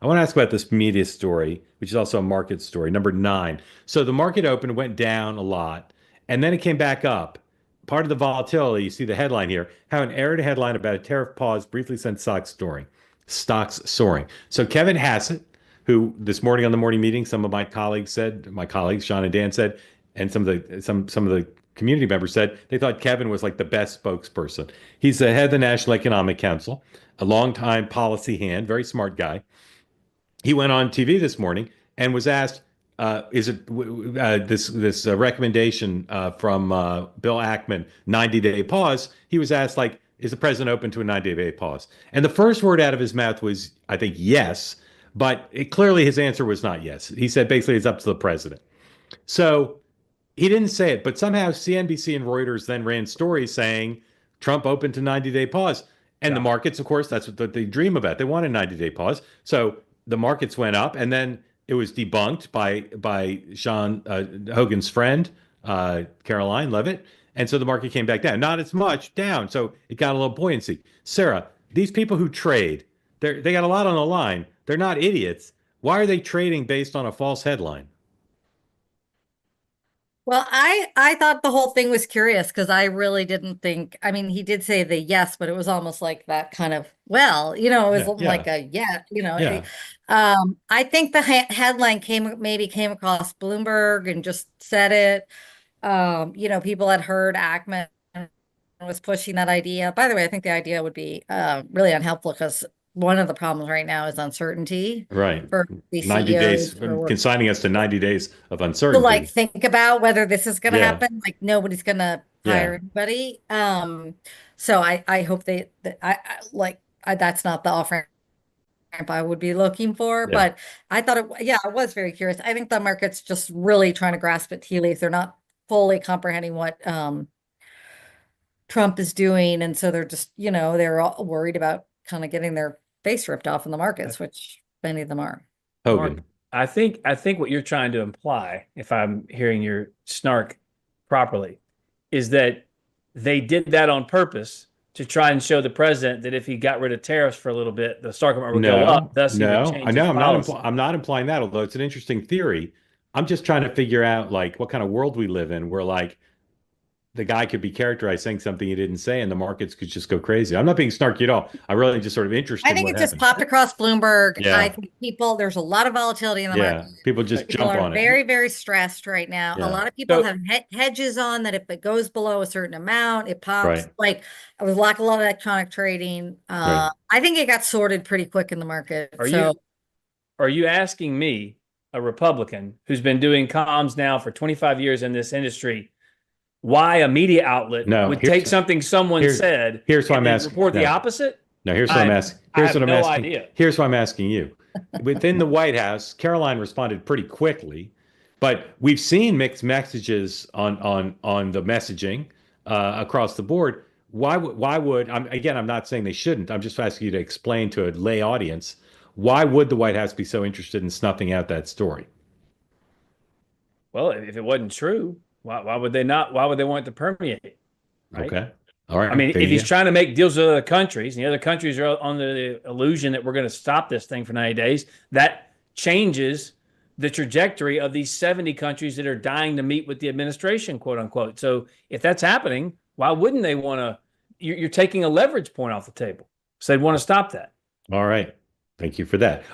I want to ask about this media story, which is also a market story, number nine. So the market opened, went down a lot, and then it came back up. Part of the volatility, you see the headline here, how an error headline about a tariff pause briefly sent stocks soaring. Stocks soaring. So Kevin Hassett, who this morning on the morning meeting, some of my colleagues said, my colleagues, Sean and Dan said, and some of the community members said they thought Kevin was like the best spokesperson. He's the head of the National Economic Council, a longtime policy hand, very smart guy. He went on TV this morning and was asked, "Is it this recommendation from Bill Ackman, 90-day pause?" He was asked, like, "Is the president open to a 90-day pause?" And the first word out of his mouth was, I think, yes, but clearly his answer was not yes. He said basically it's up to the president. So he didn't say it, but somehow CNBC and Reuters then ran stories saying Trump opened to 90-day pause. And the Yeah. markets, of course, that's what they dream about. They want a 90-day pause. So the markets went up, and then it was debunked by Sean Hogan's friend, Caroline Levitt. And so the market came back down. Not as much down. So it got a little buoyancy. Sarah, these people who trade, they got a lot on the line. They're not idiots. Why are they trading based on a false headline? Well, I thought the whole thing was curious because I really didn't think, I mean, he did say the yes, but it was almost like that kind of, well, it Yeah, was yeah, like a yeah, yeah. I think the headline maybe came across Bloomberg and just said it. People had heard Ackman was pushing that idea. By the way, I think the idea would be really unhelpful because one of the problems right now is uncertainty Right. for the 90 days, CEOs or consigning us to 90 days of to like uncertainty. think about whether this is going to Yeah. happen. Like nobody's going to Yeah. hire anybody. So I hope that that's not the off ramp I would be looking for. Yeah. But I thought yeah, I was very curious. I think the market's just really trying to grasp at tea leaves. They're not fully comprehending what Trump is doing, and so they're just they're all worried about kind of getting their face ripped off in the markets, which many of them are. Mark, Hogan. I think what you're trying to imply, if I'm hearing your snark properly, is that they did that on purpose to try and show the president that if he got rid of tariffs for a little bit, the stock market would go No, up, thus he would no. I change know his policy. I'm not implying that, although it's an interesting theory. I'm just trying to figure out like what kind of world we live in where like the guy could be characterized saying something he didn't say and the markets could just go crazy. I'm not being snarky at all. I'm really just sort of interested I in think what it just happened. popped across Bloomberg. I Yeah. think there's a lot of volatility in the market. Yeah. People just People jump are on it. very, very stressed right now. A Yeah. lot of people So have hedges on that if it goes below a certain amount, it pops. Right. Like it was like a lot of electronic trading. Right. I think it got sorted pretty quick in the market. are So you are you asking me, a Republican who's been doing comms now for 25 years in this industry, why a media outlet No, would take something someone here's said here's what and I'm then asking. report the No. opposite? No, here's what I'm asking. I Here's have what I'm no asking. idea. Here's what I'm asking you. Within the White House, Caroline responded pretty quickly, but we've seen mixed messages on the messaging across the board. I'm not saying they shouldn't. I'm just asking you to explain to a lay audience why would the White House be so interested in snuffing out that story? Well, if it wasn't true, why would they not? Why would they want it to permeate? Right. Okay. All I right. mean, There if you he's go. trying to make deals with other countries, and the other countries are under the illusion that we're going to stop this thing for 90 days, that changes the trajectory of these 70 countries that are dying to meet with the administration, quote unquote. So if that's happening, why wouldn't they want to? You're taking a leverage point off the table. So they'd want to stop that. All right. Thank you for that.